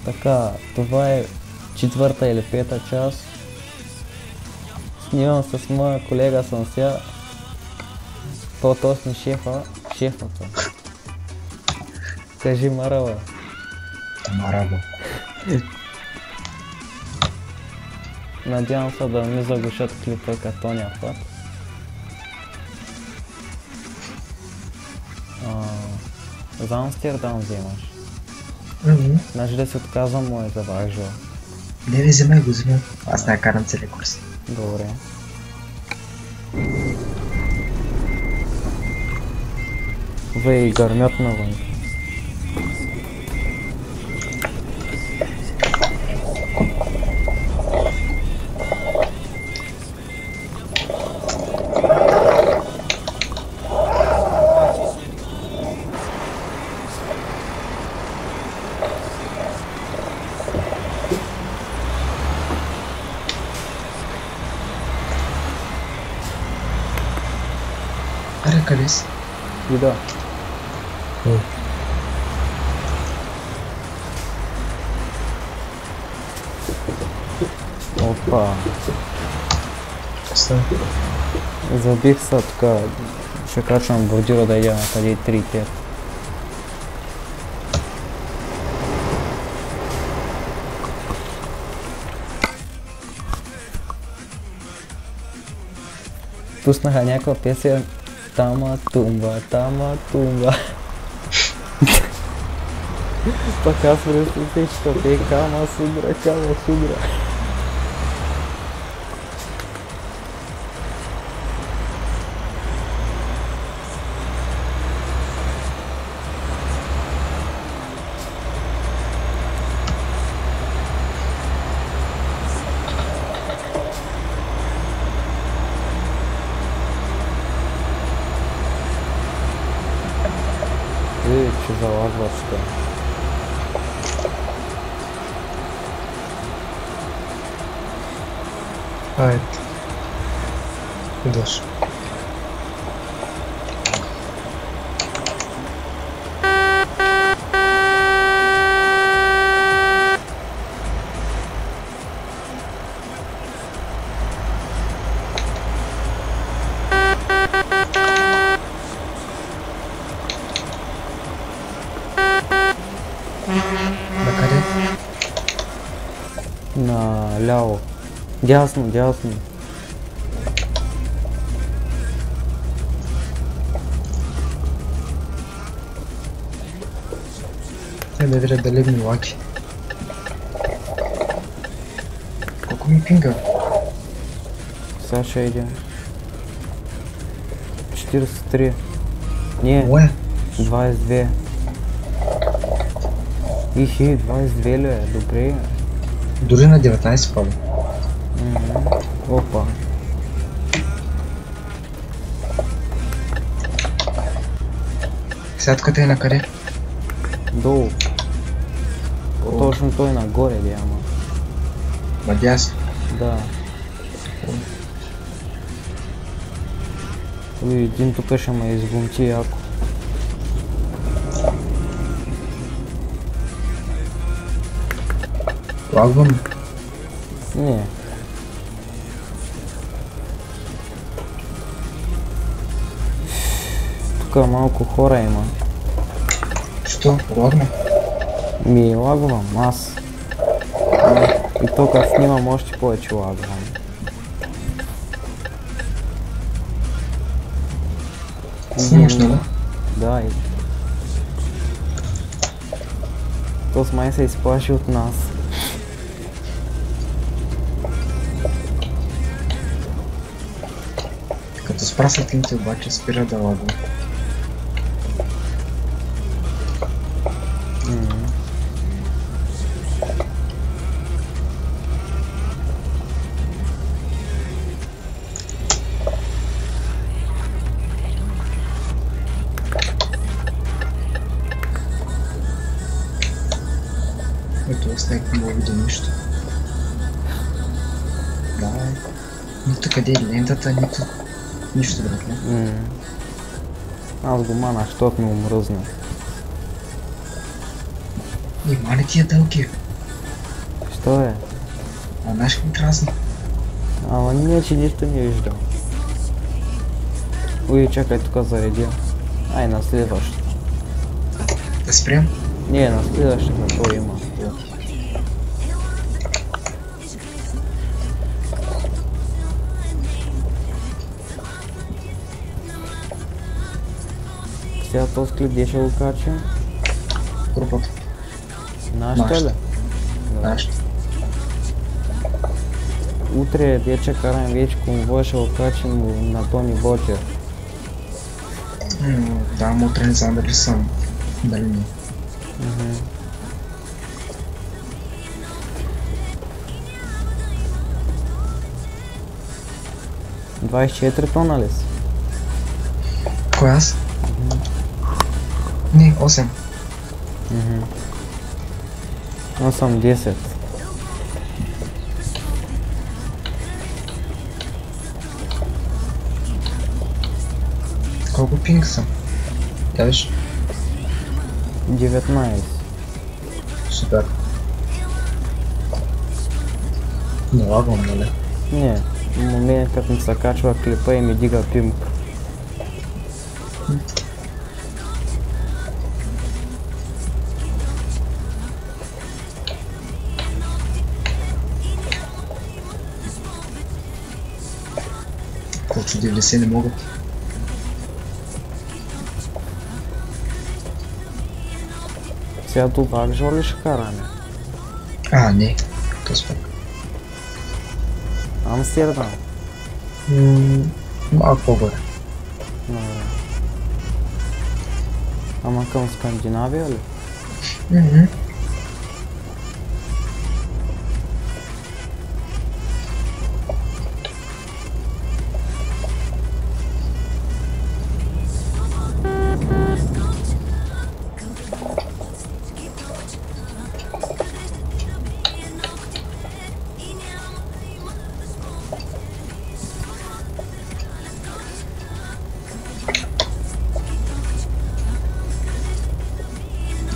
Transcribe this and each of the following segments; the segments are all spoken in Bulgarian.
Така, това е четвърта или пета част. Снимам с моя колега Санся. По-точно шефата. Кажи марава. Марава. Надявам се да не заглушат клипа като тония път. За Амстердам вземаш. Значи да се отказвам моята важо. Не, вземай го, вземай. Аз не карам целия курс. Добре. Вей, гърмят навън. Аре, къде си? Ида. Опа. Забих се така. Ще качвам бордюра да идя на къде 3-5. Пуснаха някаква песен Тама тумба. Пък аз пресутичка пей кама судра. Че залагваш те. Айде. Идваш. Накъде? Наляво. Дясно. Не трябва да легне лаки. Колко ми пинга? Сега ще иде. 43. Не. Мое? 22. Ихи, 22 ли е? Добре. Дори на 19 пада. Опа. Сядката е на къде? Долу. Точно той нагоре ли ама. Надясно. Да. Един тук ще ме изгумти яко. Лагвам? Не. Тук малко хора има. Що? Лагна? Ми лагвам аз. И то като снимам още повече лагвам. Снимаш, нали? Да, и... То с май се изплаши от нас. Като спра светлините обаче спира да лагва. Ето аз някакво мога видя нищо. Да, нито къде е лентата, нито нищо, братле. Аз го манах, защото ми омръзна. Има ли тия дълги? Що е? А знаеш какво красна? Ама ние, че нищо не виждам. Уй, чакай, тук заредя. Ай, на следващото. Да спрям? Не, на следващото то има. Сега този клип где ще го качим? Групата. Нашата ли? Нашата. Утре вече карам вече конвой, ще го качим на Тони Ботер. Да, ама утре не знам дали съм. Дали не. Мгм. — 24 тона ли си? Кой аз? Не, 8. Аз съм 10. Колко пинг съм? Да виж? 19. Супер. Не лагам, нали? Не, в момент като ми се качва клипа и ми дига пинг. Колко 90 не могат. Сега тук Акжор ли ще караме? А, не. Този пак. Амстердам. Малко по-горе. Добре. Ама към Скандинавия ли?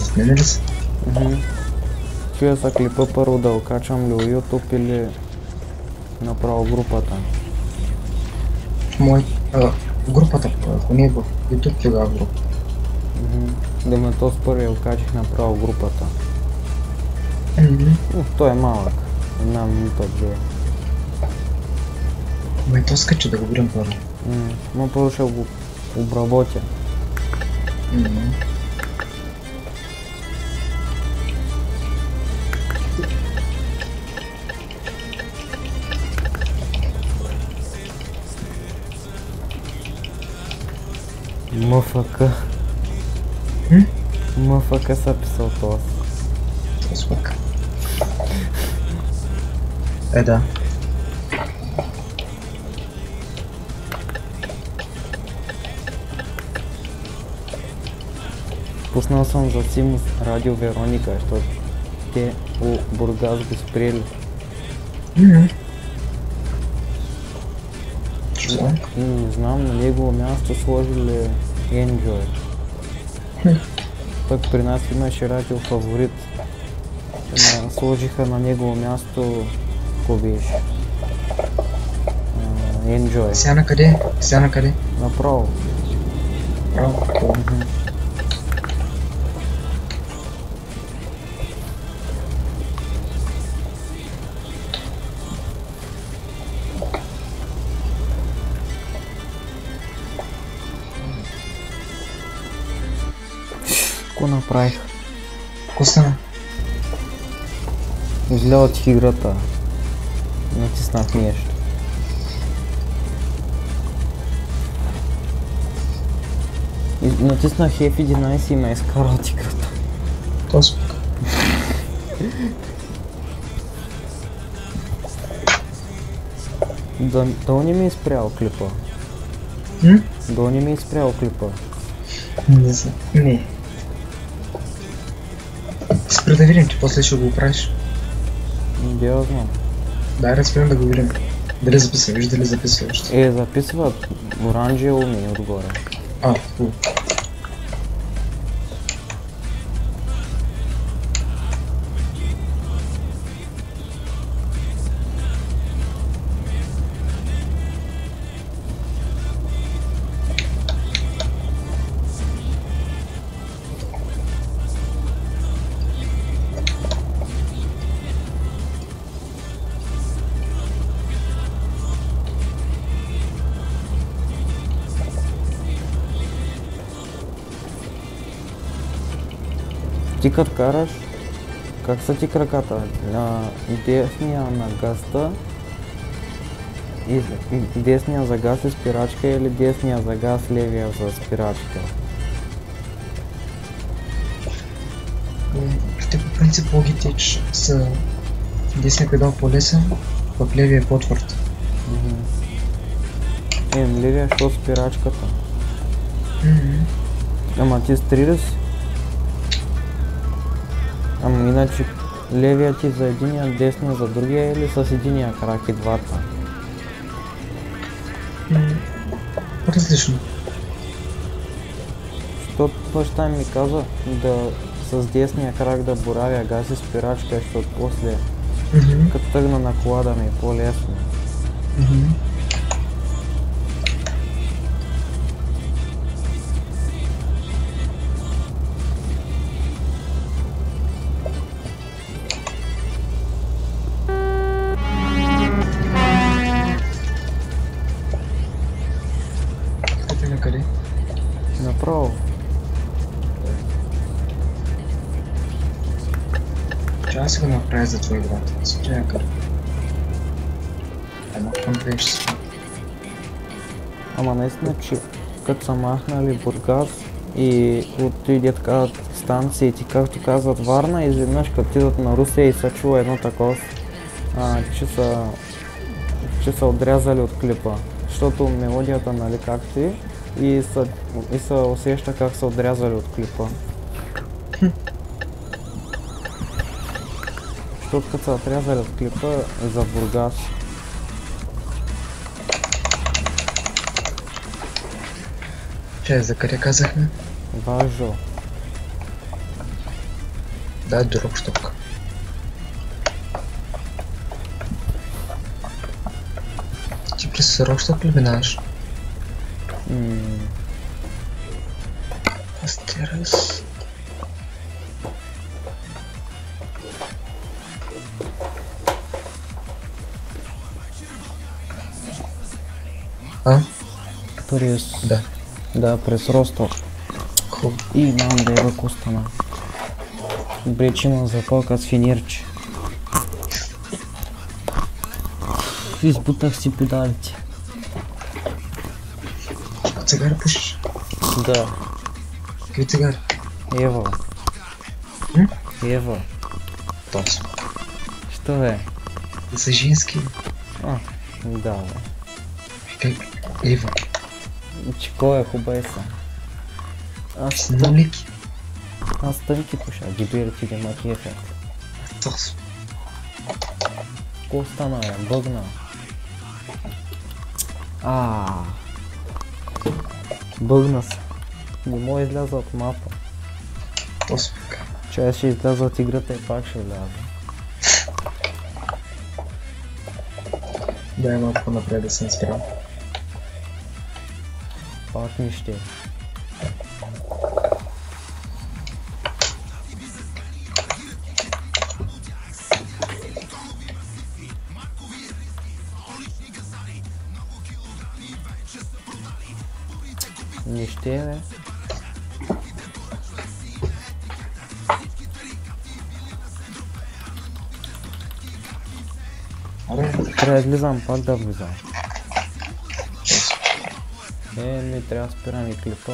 Сменя ли се? Чуя са клипа първо да го качвам ли в YouTube или направо групата. Мой... групата, ако не е в YouTube, тогава група. Да ме то с първия го качих направо групата. Той е малък. Една минута, две. Май то скача да го берем първо. Но първо ще го обработя. МФК. МФК са писал това. Този пак. Да. Пуснал съм за Симус Радио Вероника, защото те у Бургас го спрели. Що? Не знам, на негово място сложили Enjoy. Пък при нас имаше радио Фаворит. Сложиха на негово място, ко беше? Enjoy. Сега на къде? Сега на къде? Направо. Право. Ко направих? Ко стана? Изля от играта. Натиснах нещо. Натиснах F11 и ме изкара от играта. Този. Да не ми е спрял клипа. Да не ми е спрял клипа. Не знам. Не. Спри да видим, че после ще го оправиш. Да я знам. Дай да спрем да го видим. Дали записва, виж дали записва още. Записват оранжево ми отгоре. Хубаво. Ти като караш, как са ти краката? Десния на газта и десния за газ и спирачка или десния за газ, левия за спирачка? Те по принцип логите, че са десния педал по-лесен, пък левия е по-твърд. Левия, що спирачката? Ама ти стрира си? Ама иначе левия ти за единия, десния за другия или с единия крак и двата? Различно. Защото баща ми каза да с десния крак да боравя газ и спирачка, защото после като тъгна на кола да ми е по-лесно. Къде? Направо. Че аз си го направя за твой брат. Спри някъде. Едно към две ще си. Ама наистина, че като са махнали Бургас и отидят казват станциите, както казват Варна, изведнъж като идват на Русия и се чува едно такова, че са отрязали от клипа. Защото мелодията, нали, както и се усеща как са отрязали от клипа. Защото като са отрязали от клипа за Бургас. За къде казахме? Важо. Да, друг штук. Ти през Роксток ли минаваш? Астерас. През... Да. Да, през Росток. Хубаво. И мам да еба костана. Добре, че имам запалка с финирче. Избутах си педалите. Цигари пушиш? Да. Какви цигари? Ева. Ева. Точно. Що е? За женски. Да, бе. Как? Ева. Че кой е хубаво са? Нулики. Аз тънки пуша, гиберите да ма кефят. Точно. Ко стана, бе? Бъгна. Бъгна се. Не мога изляза от мапа. Точно. Че ще изляза от играта и пак ще вляза. Дай малко напред да съм спрял. Пак ми ще. Не ще, бе. Трябва да излизам, пак да влизам. Ми трябва да спирам и клипа.